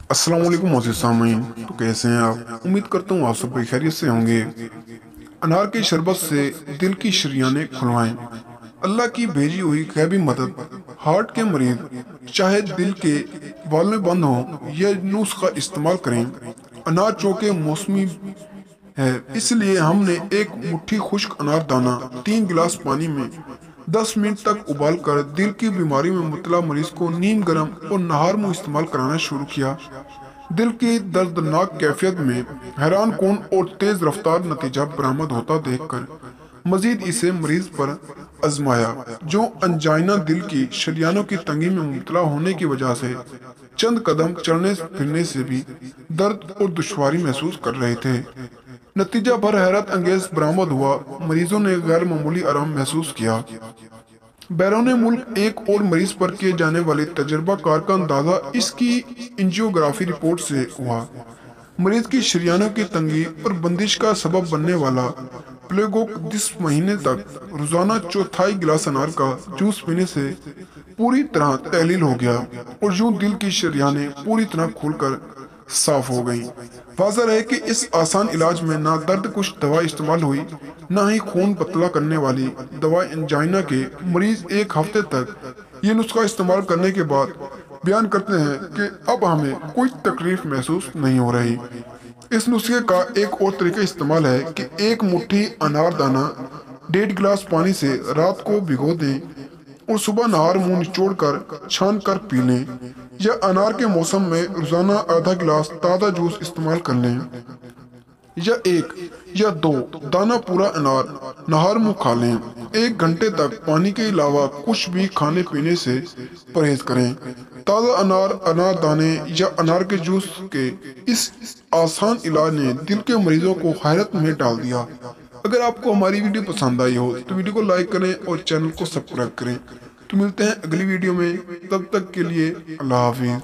अस्सलाम वालेकुम मोअज़्ज़िज़ सामीन। तो कैसे हैं आप? उम्मीद करता हूँ आप सब खैरियत से होंगे। अनार के शरबत से दिल की शरियानें खुलवाएं। अल्लाह की भेजी हुई गैबी मदद। हार्ट के मरीज चाहे दिल के वाल्व बंद हों, यह नुस्खा इस्तेमाल करें। अनार चूंकि मौसमी है, इसलिए हमने एक मुट्ठी खुश्क अनार दाना 3 गिलास पानी में 10 मिनट तक उबाल कर दिल की बीमारी में मुबतला मरीज को नीम गर्म और नहार मुंह इस्तेमाल कराना शुरू किया। दिल की दर्दनाक कैफियत में हैरान कौन और तेज रफ्तार नतीजा बरामद होता देखकर मजीद इसे मरीज पर आजमाया, जो अंजाइना दिल की शरियानों की तंगी में मुबतला होने की वजह से चंद कदम चलने फिरने से भी दर्द और दुश्वारी महसूस कर रहे थे। नतीजा पर हैरत अंगेज बरामद हुआ। मरीजों ने गैर मामूली आराम महसूस किया। बैरून मुल्क एक और मरीज पर किए जाने वाले तजर्बा कार का अंदाजा इसकी एंजियोग्राफी रिपोर्ट से हुआ। मरीज की शरियानों की तंगी और बंदिश का सबब बनने वाला प्लेगोक 10 महीने तक रोजाना चौथाई गिलास अनार का जूस पीने से पूरी तरह तहलील हो गया और यूं दिल की शरियानें पूरी तरह खुलकर साफ हो गईं। वाज़ह है कि इस आसान इलाज में ना दर्द कुछ दवा इस्तेमाल हुई, ना ही खून पतला करने वाली दवा। एंजाइना के मरीज एक हफ्ते तक ये नुस्खा इस्तेमाल करने के बाद बयान करते हैं कि अब हमें कोई तकलीफ महसूस नहीं हो रही। इस नुस्खे का एक और तरीका इस्तेमाल है कि एक मुट्ठी अनार दाना 1.5 गिलास पानी से रात को भिगो दें और सुबह नहार मुंह निचोड़ कर छान कर पी लें, या अनार के मौसम में रोजाना आधा गिलास ताज़ा जूस इस्तेमाल कर लें, या 1 या 2 दाना पूरा अनार नहार मुंह खा लें। 1 घंटे तक पानी के अलावा कुछ भी खाने पीने से परहेज करें। ताज़ा अनार, अनार दाने या अनार के जूस के इस आसान इलाज ने दिल के मरीजों को हैरत में डाल दिया। अगर आपको हमारी वीडियो पसंद आई हो तो वीडियो को लाइक करें और चैनल को सब्सक्राइब करें। तो मिलते हैं अगली वीडियो में, तब तक के लिए अल्लाह हाफिज।